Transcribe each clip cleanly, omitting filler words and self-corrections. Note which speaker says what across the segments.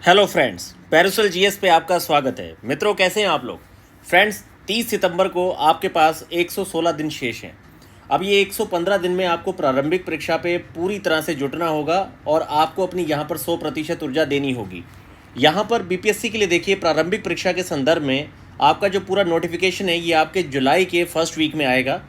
Speaker 1: Hello friends, parasol GS पे आपका स्वागत है। मित्रों, कैसे हैं आप लोग? फ्रेंड्स, 30 सितंबर को आपके पास 116 दिन शेष हैं। अब ये 115 दिन में आपको प्रारंभिक परीक्षा पे पूरी तरह से जुटना होगा और आपको अपनी यहाँ पर 100% ऊर्जा देनी होगी। यहाँ पर बीपीएससी के लिए देखिए, प्रारंभिक परीक्षा के संदर्भ में आपका जो पूरा नोटिफिकेशन है ये आपके जुलाई के फर्स्ट वीक में आएगा।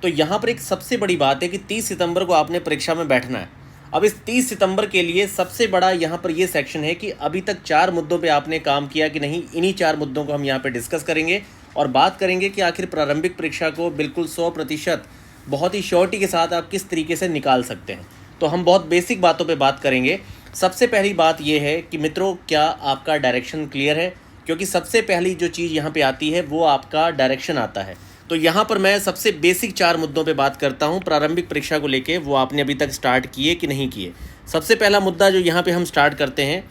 Speaker 1: तो यहाँ पर एक सबसे बड़ी बात है कि 30 सितंबर को आपने परीक्षा में बैठना है। अब इस 30 सितंबर के लिए सबसे बड़ा यहाँ पर ये सेक्शन है कि अभी तक 4 मुद्दों पे आपने काम किया कि नहीं। इन्हीं 4 मुद्दों को हम यहाँ पे डिस्कस करेंगे और बात करेंगे कि आखिर प्रारंभिक परीक्षा को बिल्कुल 100% बहुत ही श्योरिटी के साथ आप किस तरीके से निकाल सकते हैं। तो हम बहुत बेसिक बातों पे बात करेंगे। सबसे पहली बात ये है कि मित्रों, क्या आपका डायरेक्शन क्लियर है? क्योंकि सबसे पहली जो चीज़ यहाँ पे आती है वो आपका डायरेक्शन आता है। तो यहाँ पर मैं सबसे बेसिक 4 मुद्दों पे बात करता हूँ प्रारंभिक परीक्षा को लेके, वो आपने अभी तक स्टार्ट किए कि नहीं किए। सबसे पहला मुद्दा जो यहाँ पे हम स्टार्ट करते हैं,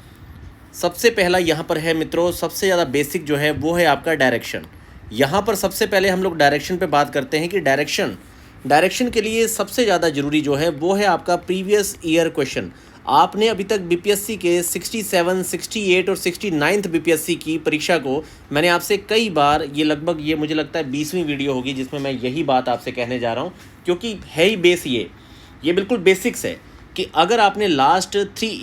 Speaker 1: सबसे पहला यहाँ पर है मित्रों, सबसे ज़्यादा बेसिक जो है वो है आपका डायरेक्शन। यहाँ पर सबसे पहले हम लोग डायरेक्शन पे बात करते हैं कि डायरेक्शन के लिए सबसे ज़्यादा ज़रूरी जो है वो है आपका प्रीवियस ईयर क्वेश्चन। आपने अभी तक बीपीएससी के 67, 68 और 69 बीपीएससी की परीक्षा को मैंने आपसे कई बार, ये लगभग ये मुझे लगता है 20वीं वीडियो होगी जिसमें मैं यही बात आपसे कहने जा रहा हूँ, क्योंकि है ही बेस ये बिल्कुल बेसिक्स है कि अगर आपने लास्ट 3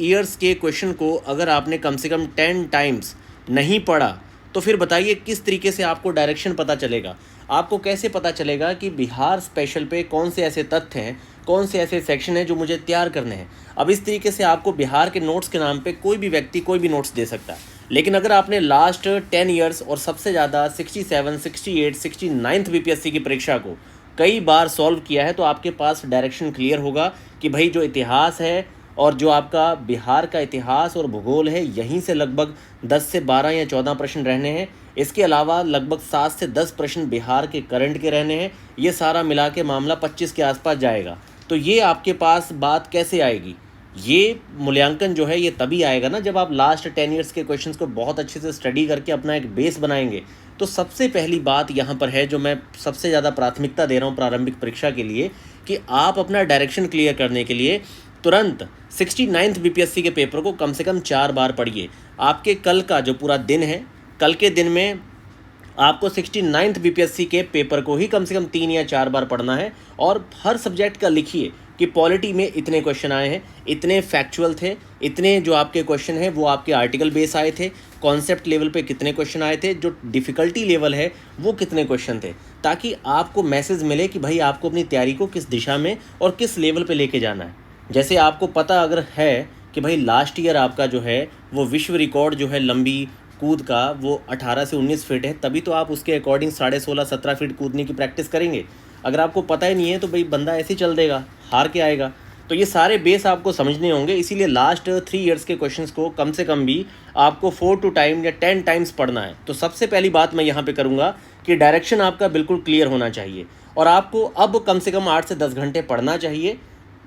Speaker 1: ईयर्स के क्वेश्चन को अगर आपने कम से कम 10 टाइम्स नहीं पढ़ा तो फिर बताइए किस तरीके से आपको डायरेक्शन पता चलेगा। आपको कैसे पता चलेगा कि बिहार स्पेशल पे कौन से ऐसे तथ्य हैं, कौन से ऐसे सेक्शन हैं जो मुझे तैयार करने हैं। अब इस तरीके से आपको बिहार के नोट्स के नाम पे कोई भी व्यक्ति कोई भी नोट्स दे सकता है, लेकिन अगर आपने लास्ट 10 ईयर्स और सबसे ज़्यादा 67, 68, 69 बीपीएससी की परीक्षा को कई बार सॉल्व किया है तो आपके पास डायरेक्शन क्लियर होगा कि भाई जो इतिहास है और जो आपका बिहार का इतिहास और भूगोल है, यहीं से लगभग 10 से 12 या 14 प्रश्न रहने हैं। इसके अलावा लगभग 7 से 10 प्रश्न बिहार के करंट के रहने हैं। ये सारा मिला के मामला 25 के आसपास जाएगा। तो ये आपके पास बात कैसे आएगी? ये मूल्यांकन जो है ये तभी आएगा ना जब आप लास्ट 10 ईयर्स के क्वेश्चंस को बहुत अच्छे से स्टडी करके अपना एक बेस बनाएंगे। तो सबसे पहली बात यहाँ पर है जो मैं सबसे ज़्यादा प्राथमिकता दे रहा हूँ प्रारंभिक परीक्षा के लिए, कि आप अपना डायरेक्शन क्लियर करने के लिए तुरंत 69 बीपीएससी के पेपर को कम से कम 4 बार पढ़िए। आपके कल का जो पूरा दिन है, कल के दिन में आपको 69 बीपीएससी के पेपर को ही कम से कम 3 या 4 बार पढ़ना है और हर सब्जेक्ट का लिखिए कि पॉलिटी में इतने क्वेश्चन आए हैं, इतने फैक्चुअल थे, इतने जो आपके क्वेश्चन हैं वो आपके आर्टिकल बेस आए थे, कॉन्सेप्ट लेवल पे कितने क्वेश्चन आए थे, जो डिफ़िकल्टी लेवल है वो कितने क्वेश्चन थे, ताकि आपको मैसेज मिले कि भाई आपको अपनी तैयारी को किस दिशा में और किस लेवल पे लेके जाना है। जैसे आपको पता अगर है कि भाई लास्ट ईयर आपका जो है वो विश्व रिकॉर्ड जो है लंबी कूद का वो 18 से 19 फीट है, तभी तो आप उसके अकॉर्डिंग 16.5-17 फीट कूदने की प्रैक्टिस करेंगे। अगर आपको पता ही नहीं है तो भाई बंदा ऐसे ही चल देगा, हार के आएगा। तो ये सारे बेस आपको समझने होंगे, इसीलिए लास्ट 3 ईयर्स के क्वेश्चंस को कम से कम भी आपको 4 टाइम या 10 टाइम्स पढ़ना है। तो सबसे पहली बात मैं यहाँ पे करूँगा कि डायरेक्शन आपका बिल्कुल क्लियर होना चाहिए और आपको अब कम से कम 8 से 10 घंटे पढ़ना चाहिए,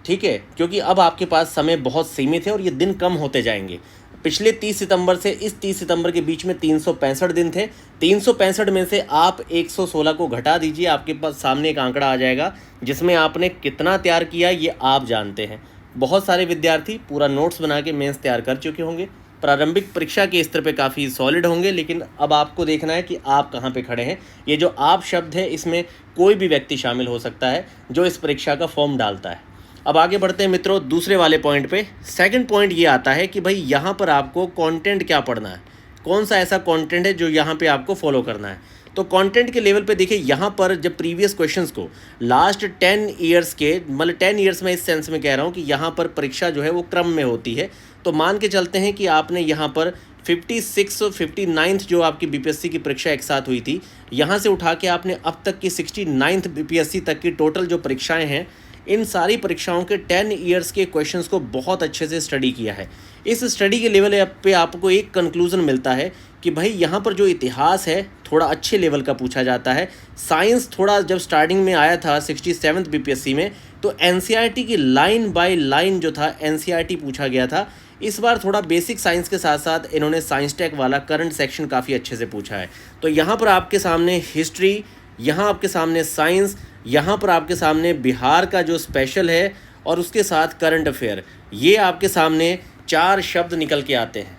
Speaker 1: ठीक है? क्योंकि अब आपके पास समय बहुत सीमित है और ये दिन कम होते जाएंगे। पिछले 30 सितंबर से इस 30 सितंबर के बीच में 365 दिन थे। 365 में से आप 116 को घटा दीजिए, आपके पास सामने एक आंकड़ा आ जाएगा जिसमें आपने कितना तैयार किया ये आप जानते हैं। बहुत सारे विद्यार्थी पूरा नोट्स बना के मेंस तैयार कर चुके होंगे, प्रारंभिक परीक्षा के स्तर पे काफ़ी सॉलिड होंगे, लेकिन अब आपको देखना है कि आप कहाँ पे खड़े हैं। ये जो आप शब्द है इसमें कोई भी व्यक्ति शामिल हो सकता है जो इस परीक्षा का फॉर्म डालता है। अब आगे बढ़ते हैं मित्रों दूसरे वाले पॉइंट पे। सेकंड पॉइंट ये आता है कि भाई यहाँ पर आपको कंटेंट क्या पढ़ना है, कौन सा ऐसा कंटेंट है जो यहाँ पे आपको फॉलो करना है। तो कंटेंट के लेवल पे देखिए, यहाँ पर जब प्रीवियस क्वेश्चंस को लास्ट 10 ईयर्स के, मतलब 10 ईयर्स में इस सेंस में कह रहा हूँ कि यहाँ पर परीक्षा जो है वो क्रम में होती है। तो मान के चलते हैं कि आपने यहाँ पर 56 और 59 जो आपकी बीपीएससी की परीक्षा एक साथ हुई थी, यहाँ से उठा के आपने अब तक की 69 बीपीएससी तक की टोटल जो परीक्षाएँ हैं, इन सारी परीक्षाओं के 10 ईयर्स के क्वेश्चंस को बहुत अच्छे से स्टडी किया है। इस स्टडी के लेवल पे आपको एक कंक्लूजन मिलता है कि भाई यहाँ पर जो इतिहास है थोड़ा अच्छे लेवल का पूछा जाता है। साइंस थोड़ा जब स्टार्टिंग में आया था 67 बीपीएससी में तो एनसीईआरटी की लाइन बाय लाइन जो था एनसीईआरटी पूछा गया था। इस बार थोड़ा बेसिक साइंस के साथ साथ इन्होंने साइंस टेक वाला करंट सेक्शन काफ़ी अच्छे से पूछा है। तो यहाँ पर आपके सामने हिस्ट्री, यहाँ आपके सामने साइंस, यहाँ पर आपके सामने बिहार का जो स्पेशल है और उसके साथ करंट अफेयर, ये आपके सामने 4 शब्द निकल के आते हैं।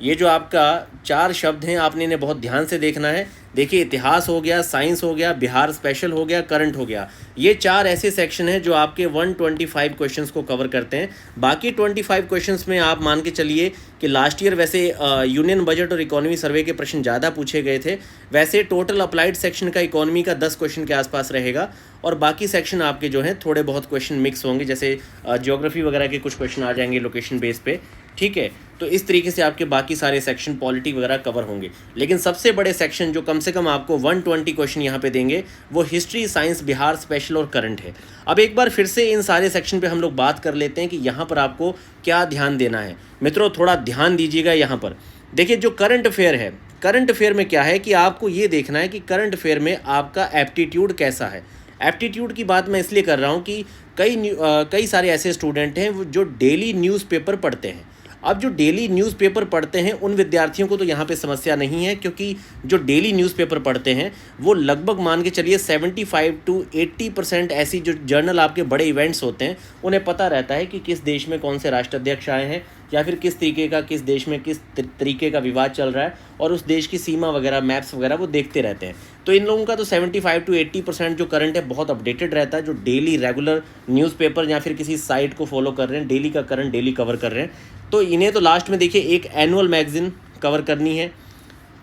Speaker 1: ये जो आपका 4 शब्द हैं आपने इन्हें बहुत ध्यान से देखना है। देखिए, इतिहास हो गया, साइंस हो गया, बिहार स्पेशल हो गया, करंट हो गया। ये 4 ऐसे सेक्शन हैं जो आपके 125 क्वेश्चंस को कवर करते हैं। बाकी 25 क्वेश्चंस में आप मान के चलिए कि लास्ट ईयर वैसे यूनियन बजट और इकोनॉमी सर्वे के प्रश्न ज़्यादा पूछे गए थे। वैसे टोटल अप्लाइड सेक्शन का इकोनॉमी का 10 क्वेश्चन के आसपास रहेगा और बाकी सेक्शन आपके जो हैं थोड़े बहुत क्वेश्चन मिक्स होंगे, जैसे ज्योग्राफी वगैरह के कुछ क्वेश्चन आ जाएंगे लोकेशन बेस पे। ठीक है, तो इस तरीके से आपके बाकी सारे सेक्शन पॉलिटी वगैरह कवर होंगे। लेकिन सबसे बड़े सेक्शन जो कम से कम आपको 120 क्वेश्चन यहाँ पे देंगे वो हिस्ट्री, साइंस, बिहार स्पेशल और करंट है। अब एक बार फिर से इन सारे सेक्शन पे हम लोग बात कर लेते हैं कि यहाँ पर आपको क्या ध्यान देना है। मित्रों, थोड़ा ध्यान दीजिएगा यहाँ पर। देखिए, जो करंट अफेयर है, करंट अफेयर में क्या है कि आपको ये देखना है कि करंट अफेयर में आपका एप्टीट्यूड कैसा है। एप्टीट्यूड की बात मैं इसलिए कर रहा हूँ कि कई सारे ऐसे स्टूडेंट हैं जो डेली न्यूज़पेपर पढ़ते हैं। अब जो डेली न्यूज़पेपर पढ़ते हैं उन विद्यार्थियों को तो यहाँ पे समस्या नहीं है, क्योंकि जो डेली न्यूज़पेपर पढ़ते हैं वो लगभग मान के चलिए 75 to 80% ऐसी जो जर्नल आपके बड़े इवेंट्स होते हैं उन्हें पता रहता है कि किस देश में कौन से राष्ट्राध्यक्ष आए हैं या फिर किस देश में किस तरीके का विवाद चल रहा है और उस देश की सीमा वगैरह, मैप्स वगैरह वो देखते रहते हैं। तो इन लोगों का तो 75 to 80% जो करंट है बहुत अपडेटेड रहता है, जो डेली रेगुलर न्यूज़पेपर या फिर किसी साइट को फॉलो कर रहे हैं, डेली का करंट डेली कवर कर रहे हैं। तो इन्हें तो लास्ट में देखिए एक एनुअल मैगज़ीन कवर करनी है।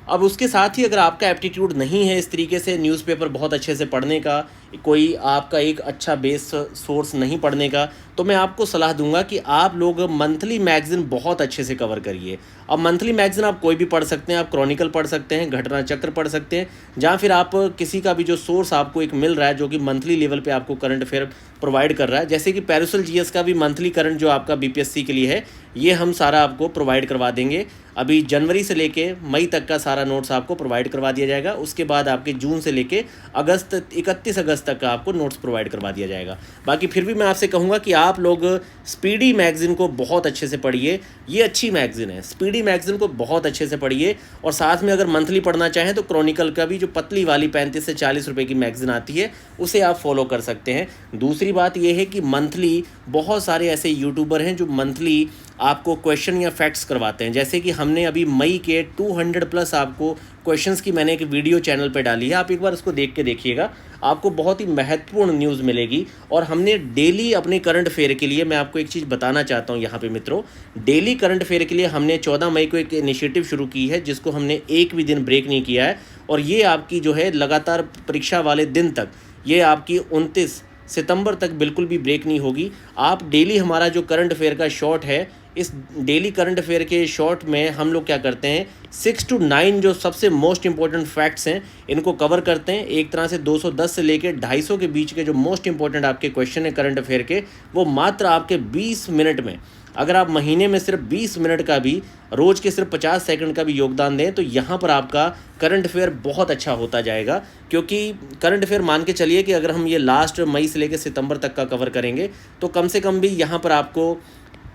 Speaker 1: अब उसके साथ ही अगर आपका एप्टीट्यूड नहीं है इस तरीके से न्यूज़पेपर बहुत अच्छे से पढ़ने का, कोई आपका एक अच्छा बेस सोर्स नहीं पढ़ने का, तो मैं आपको सलाह दूंगा कि आप लोग मंथली मैगज़ीन बहुत अच्छे से कवर करिए। अब मंथली मैगज़ीन आप कोई भी पढ़ सकते हैं, आप क्रॉनिकल पढ़ सकते हैं, घटना चक्र पढ़ सकते हैं, या फिर आप किसी का भी जो सोर्स आपको एक मिल रहा है जो कि मंथली लेवल पे आपको करंट अफेयर प्रोवाइड कर रहा है, जैसे कि पैरुसल जीएस का भी मंथली करंट जो आपका बीपीएससी के लिए है ये हम सारा आपको प्रोवाइड करवा देंगे। अभी जनवरी से लेके मई तक का सारा नोट्स आपको प्रोवाइड करवा दिया जाएगा। उसके बाद आपके जून से लेके 31 अगस्त तक का आपको नोट्स प्रोवाइड करवा दिया जाएगा। बाकी फिर भी मैं आपसे कहूँगा कि आप लोग स्पीडी मैगज़ीन को बहुत अच्छे से पढ़िए। ये अच्छी मैगज़ीन है, स्पीडी मैगज़ीन को बहुत अच्छे से पढ़िए। और साथ में अगर मंथली पढ़ना चाहें तो क्रॉनिकल का भी जो पतली वाली 35 से 40 रुपये की मैगज़ीन आती है उसे आप फॉलो कर सकते हैं। दूसरी बात यह है कि मंथली बहुत सारे ऐसे यूट्यूबर हैं जो मंथली आपको क्वेश्चन या फैक्ट्स करवाते हैं। जैसे कि हमने अभी मई के 200 प्लस आपको क्वेश्चंस की मैंने एक वीडियो चैनल पे डाली है, आप एक बार उसको देख के देखिएगा, आपको बहुत ही महत्वपूर्ण न्यूज़ मिलेगी। और हमने डेली अपने करंट अफेयर के लिए, मैं आपको एक चीज़ बताना चाहता हूँ यहाँ पे मित्रों, डेली करंट अफेयर के लिए हमने 14 मई को एक इनिशिएटिव शुरू की है जिसको हमने एक भी दिन ब्रेक नहीं किया है। और ये आपकी जो है लगातार परीक्षा वाले दिन तक, ये आपकी 29 सितंबर तक बिल्कुल भी ब्रेक नहीं होगी। आप डेली हमारा जो करंट अफेयर का शॉर्ट है, इस डेली करंट अफेयर के शॉर्ट में हम लोग क्या करते हैं 6 to 9 जो सबसे मोस्ट इंपॉर्टेंट फैक्ट्स हैं इनको कवर करते हैं। एक तरह से 210 से लेकर 250 के बीच के जो मोस्ट इंपॉर्टेंट आपके क्वेश्चन है करंट अफेयर के, वो मात्र आपके 20 मिनट में, अगर आप महीने में सिर्फ 20 मिनट का भी, रोज़ के सिर्फ 50 सेकंड का भी योगदान दें तो यहाँ पर आपका करंट अफेयर बहुत अच्छा होता जाएगा। क्योंकि करंट अफेयर मान के चलिए कि अगर हम ये लास्ट मई से लेकर सितंबर तक का कवर करेंगे तो कम से कम भी यहाँ पर आपको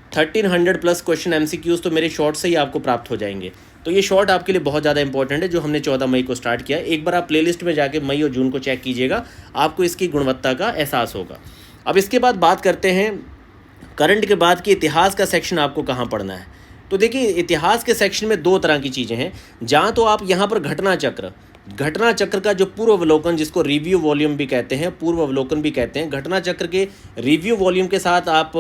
Speaker 1: 1300 प्लस क्वेश्चन एमसीक्यूज़ तो मेरे शॉर्ट से ही आपको प्राप्त हो जाएंगे। तो ये शॉर्ट आपके लिए बहुत ज़्यादा इंपॉर्टेंट है जो हमने 14 मई को स्टार्ट किया है। एक बार आप प्लेलिस्ट में जाके मई और जून को चेक कीजिएगा, आपको इसकी गुणवत्ता का एहसास होगा। अब इसके बाद बात करते हैं करंट के बाद कि इतिहास का सेक्शन आपको कहाँ पढ़ना है। तो देखिए, इतिहास के सेक्शन में 2 तरह की चीज़ें हैं। जहाँ तो आप यहाँ पर घटना चक्र का जो पूर्व अवलोकन, जिसको रिव्यू वॉल्यूम भी कहते हैं, पूर्व अवलोकन भी कहते हैं, घटना चक्र के रिव्यू वॉल्यूम के साथ आप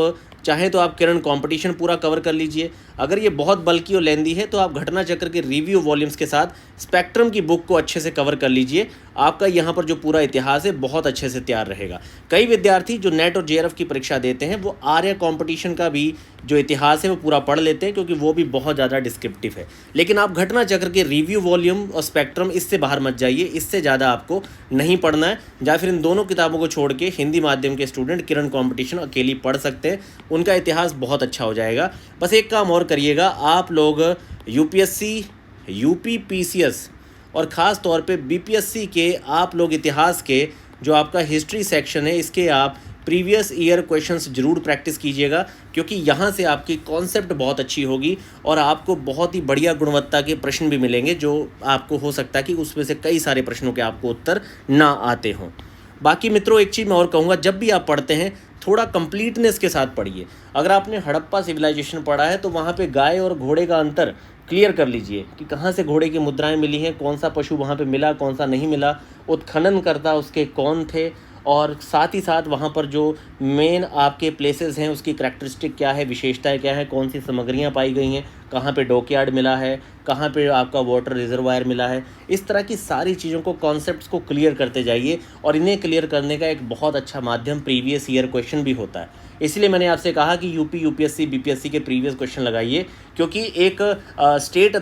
Speaker 1: चाहें तो आप किरण कंपटीशन पूरा कवर कर लीजिए। अगर ये बहुत बल्कि और लेंदी है तो आप घटना चक्र के रिव्यू वॉल्यूम्स के साथ स्पेक्ट्रम की बुक को अच्छे से कवर कर लीजिए। आपका यहाँ पर जो पूरा इतिहास है बहुत अच्छे से तैयार रहेगा। कई विद्यार्थी जो नेट और जेआरएफ की परीक्षा देते हैं वो आर्य कंपटीशन का भी जो इतिहास है वो पूरा पढ़ लेते हैं, क्योंकि वो भी बहुत ज़्यादा डिस्क्रिप्टिव है। लेकिन आप घटना चक्र के रिव्यू वॉल्यूम और स्पेक्ट्रम, इससे बाहर मत जाइए, इससे ज़्यादा आपको नहीं पढ़ना है। या फिर इन दोनों किताबों को छोड़ के हिंदी माध्यम के स्टूडेंट किरण कंपटीशन अकेली पढ़ सकते हैं, उनका इतिहास बहुत अच्छा हो जाएगा। बस एक काम और करिएगा, आप लोग यूपीएससी, यूपी पीसीएस और ख़ास तौर पे बीपीएससी के आप लोग इतिहास के जो आपका हिस्ट्री सेक्शन है इसके आप प्रीवियस ईयर क्वेश्चंस ज़रूर प्रैक्टिस कीजिएगा, क्योंकि यहाँ से आपकी कॉन्सेप्ट बहुत अच्छी होगी और आपको बहुत ही बढ़िया गुणवत्ता के प्रश्न भी मिलेंगे, जो आपको हो सकता है कि उसमें से कई सारे प्रश्नों के आपको उत्तर ना आते हों। बाकी मित्रों, एक चीज़ मैं और कहूँगा, जब भी आप पढ़ते हैं थोड़ा कंप्लीटनेस के साथ पढ़िए। अगर आपने हड़प्पा सिविलाइजेशन पढ़ा है तो वहाँ पे गाय और घोड़े का अंतर क्लियर कर लीजिए कि कहाँ से घोड़े की मुद्राएं मिली हैं, कौन सा पशु वहाँ पे मिला, कौन सा नहीं मिला, उत्खनन करता उसके कौन थे, और साथ ही साथ वहाँ पर जो मेन आपके प्लेसेस हैं उसकी करैक्टरिस्टिक क्या है, विशेषताएं क्या है, कौन सी सामग्रियाँ पाई गई हैं, कहाँ पे डॉकयार्ड मिला है, कहाँ पे आपका वाटर रिजर्वायर मिला है। इस तरह की सारी चीज़ों को, कॉन्सेप्ट्स को क्लियर करते जाइए, और इन्हें क्लियर करने का एक बहुत अच्छा माध्यम प्रीवियस ईयर क्वेश्चन भी होता है। इसलिए मैंने आपसे कहा कि यूपी, यूपीएससी, बीपीएससी के प्रीवियस क्वेश्चन लगाइए, क्योंकि एक स्टेट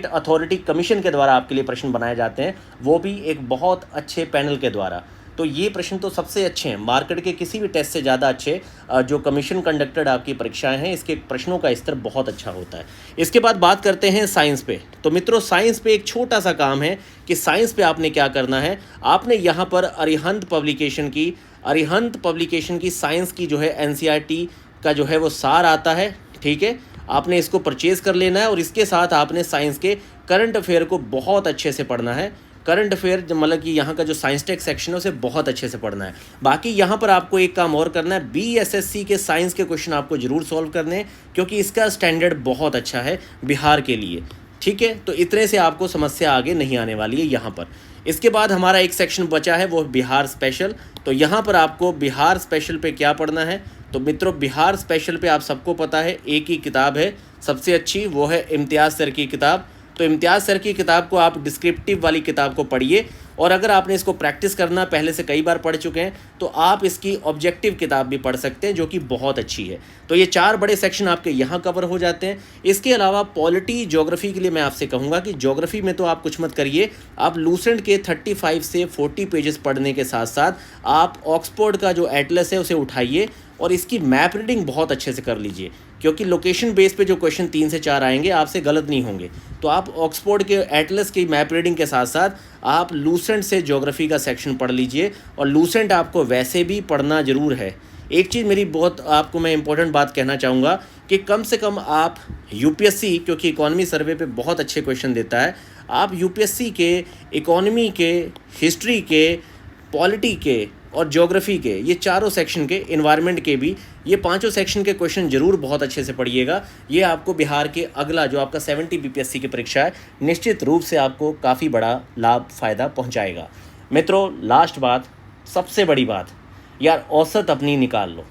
Speaker 1: अथॉरिटी कमीशन के द्वारा आपके लिए प्रश्न बनाए जाते हैं, वो भी एक बहुत अच्छे पैनल के द्वारा। तो ये प्रश्न तो सबसे अच्छे हैं, मार्केट के किसी भी टेस्ट से ज़्यादा अच्छे जो कमीशन कंडक्टेड आपकी परीक्षाएं हैं, इसके प्रश्नों का स्तर बहुत अच्छा होता है। इसके बाद बात करते हैं साइंस पे। तो मित्रों, साइंस पे एक छोटा सा काम है कि साइंस पे आपने क्या करना है। आपने यहाँ पर अरिहंत पब्लिकेशन की साइंस की जो है एनसीईआरटी का जो है वो सार आता है, ठीक है। आपने इसको परचेज कर लेना है, और इसके साथ आपने साइंस के करंट अफेयर को बहुत अच्छे से पढ़ना है। करंट अफेयर मतलब कि यहाँ का जो साइंस टेक सेक्शन है उसे बहुत अच्छे से पढ़ना है। बाकी यहाँ पर आपको एक काम और करना है, बीएसएससी के साइंस के क्वेश्चन आपको जरूर सॉल्व करने हैं, क्योंकि इसका स्टैंडर्ड बहुत अच्छा है बिहार के लिए, ठीक है। तो इतने से आपको समस्या आगे नहीं आने वाली है यहाँ पर। इसके बाद हमारा एक सेक्शन बचा है, वो बिहार स्पेशल। तो यहाँ पर आपको बिहार स्पेशल पे क्या पढ़ना है। तो मित्रों, बिहार स्पेशल पे आप सबको पता है एक ही किताब है सबसे अच्छी, वो है इम्तियाज़ सर की किताब। तो इम्तियाज़ सर की किताब को आप डिस्क्रिप्टिव वाली किताब को पढ़िए, और अगर आपने इसको प्रैक्टिस करना पहले से कई बार पढ़ चुके हैं तो आप इसकी ऑब्जेक्टिव किताब भी पढ़ सकते हैं, जो कि बहुत अच्छी है। तो ये 4 बड़े सेक्शन आपके यहाँ कवर हो जाते हैं। इसके अलावा पॉलिटी, ज्योग्राफी के लिए मैं आपसे कहूँगा कि ज्योग्राफी में तो आप कुछ मत करिए, आप लूसेंट के 35 से 40 पेजेस पढ़ने के साथ साथ आप ऑक्सफोर्ड का जो एटलस है उसे उठाइए, और इसकी मैप रीडिंग बहुत अच्छे से कर लीजिए, क्योंकि लोकेशन बेस पे जो क्वेश्चन 3 से 4 आएंगे आपसे गलत नहीं होंगे। तो आप ऑक्सफोर्ड के एटलस की मैप रीडिंग के साथ साथ आप लूसेंट से ज्योग्राफी का सेक्शन पढ़ लीजिए, और लूसेंट आपको वैसे भी पढ़ना ज़रूर है। एक चीज़ मेरी बहुत आपको मैं इंपॉर्टेंट बात कहना चाहूँगा कि कम से कम आप यूपीएससी, क्योंकि इकोनॉमी सर्वे पे बहुत अच्छे क्वेश्चन देता है, आप यूपीएससी के इकोनॉमी के, हिस्ट्री के, पॉलिटी के और ज्योग्राफी के, ये चारों सेक्शन के, एनवायरनमेंट के भी, ये 5 सेक्शन के क्वेश्चन जरूर बहुत अच्छे से पढ़िएगा। ये आपको बिहार के अगला जो आपका 70 बीपीएससी की परीक्षा है, निश्चित रूप से आपको काफ़ी बड़ा लाभ फ़ायदा पहुंचाएगा। मित्रों, लास्ट बात, सबसे बड़ी बात यार, औसत अपनी निकाल लो।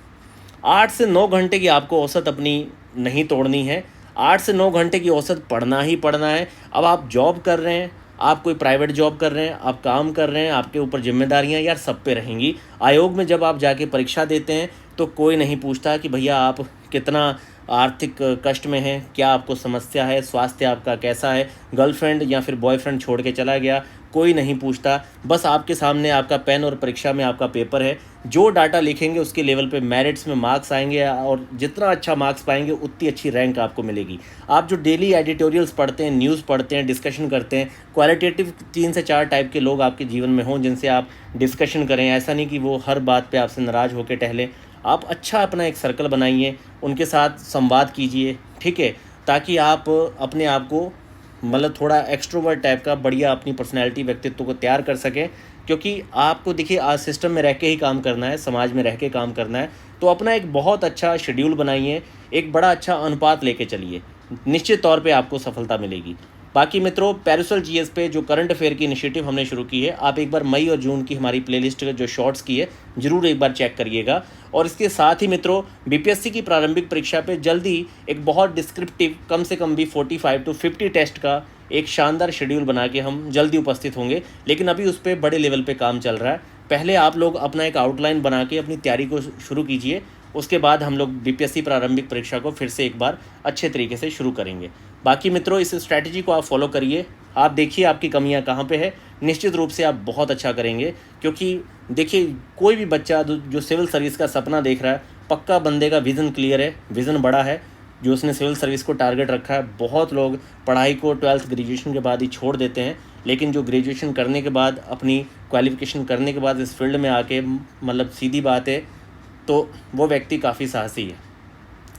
Speaker 1: 8 से 9 घंटे की आपको औसत अपनी नहीं तोड़नी है। 8 से 9 घंटे की औसत पढ़ना ही पढ़ना है। अब आप जॉब कर रहे हैं, आप कोई प्राइवेट जॉब कर रहे हैं, आप काम कर रहे हैं, आपके ऊपर जिम्मेदारियां यार सब पे रहेंगी। आयोग में जब आप जाके परीक्षा देते हैं तो कोई नहीं पूछता कि भैया आप कितना आर्थिक कष्ट में हैं, क्या आपको समस्या है, स्वास्थ्य आपका कैसा है, गर्लफ्रेंड या फिर बॉयफ्रेंड छोड़ के चला गया, कोई नहीं पूछता। बस आपके सामने आपका पेन और परीक्षा में आपका पेपर है। जो डाटा लिखेंगे उसके लेवल पे मेरिट्स में मार्क्स आएंगे, और जितना अच्छा मार्क्स पाएंगे उतनी अच्छी रैंक आपको मिलेगी। आप जो डेली एडिटोरियल्स पढ़ते हैं, न्यूज़ पढ़ते हैं, डिस्कशन करते हैं, क्वालिटेटिव 3 से 4 टाइप के लोग आपके जीवन में हों जिनसे आप डिस्कशन करें। ऐसा नहीं कि वो हर बात पे आपसे नाराज़ होकर टहलें। आप अच्छा अपना एक सर्कल बनाइए, उनके साथ संवाद कीजिए, ठीक है, ताकि आप अपने आप को मतलब थोड़ा एक्सट्रोवर्ट टाइप का बढ़िया अपनी पर्सनैलिटी, व्यक्तित्व को तैयार कर सकें। क्योंकि आपको देखिए, आज सिस्टम में रह के ही काम करना है, समाज में रह के काम करना है। तो अपना एक बहुत अच्छा शेड्यूल बनाइए, एक बड़ा अच्छा अनुपात लेके चलिए, निश्चित तौर पे आपको सफलता मिलेगी। बाकी मित्रों, पैरासोल जीएस पे जो करंट अफेयर की इनिशिएटिव हमने शुरू की है, आप एक बार मई और जून की हमारी प्लेलिस्ट जो शॉर्ट्स की है जरूर एक बार चेक करिएगा। और इसके साथ ही मित्रों, बीपीएससी की प्रारंभिक परीक्षा पे जल्दी एक बहुत डिस्क्रिप्टिव, कम से कम भी 45 to 50 टेस्ट का एक शानदार शेड्यूल बना के हम जल्दी उपस्थित होंगे। लेकिन अभी उस पर बड़े लेवल पे काम चल रहा है। पहले आप लोग अपना एक आउटलाइन बना के अपनी तैयारी को शुरू कीजिए, उसके बाद हम लोग बीपीएससी प्रारंभिक परीक्षा को फिर से एक बार अच्छे तरीके से शुरू करेंगे। बाकी मित्रों, इस स्ट्रैटेजी को आप फॉलो करिए, आप देखिए आपकी कमियां कहाँ पे है, निश्चित रूप से आप बहुत अच्छा करेंगे। क्योंकि देखिए, कोई भी बच्चा जो सिविल सर्विस का सपना देख रहा है, पक्का बंदे का विज़न क्लियर है, विज़न बड़ा है, जो उसने सिविल सर्विस को टारगेट रखा है। बहुत लोग पढ़ाई को 12th ग्रेजुएशन के बाद ही छोड़ देते हैं, लेकिन जो ग्रेजुएशन करने के बाद, अपनी क्वालिफिकेशन करने के बाद इस फील्ड में आके, मतलब सीधी बात है, तो वो व्यक्ति काफ़ी साहसी है।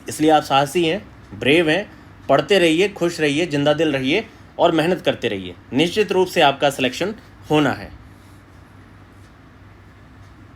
Speaker 1: इसलिए आप साहसी हैं, ब्रेव हैं, पढ़ते रहिए, खुश रहिए, जिंदा दिल रहिए और मेहनत करते रहिए। निश्चित रूप से आपका सिलेक्शन होना है।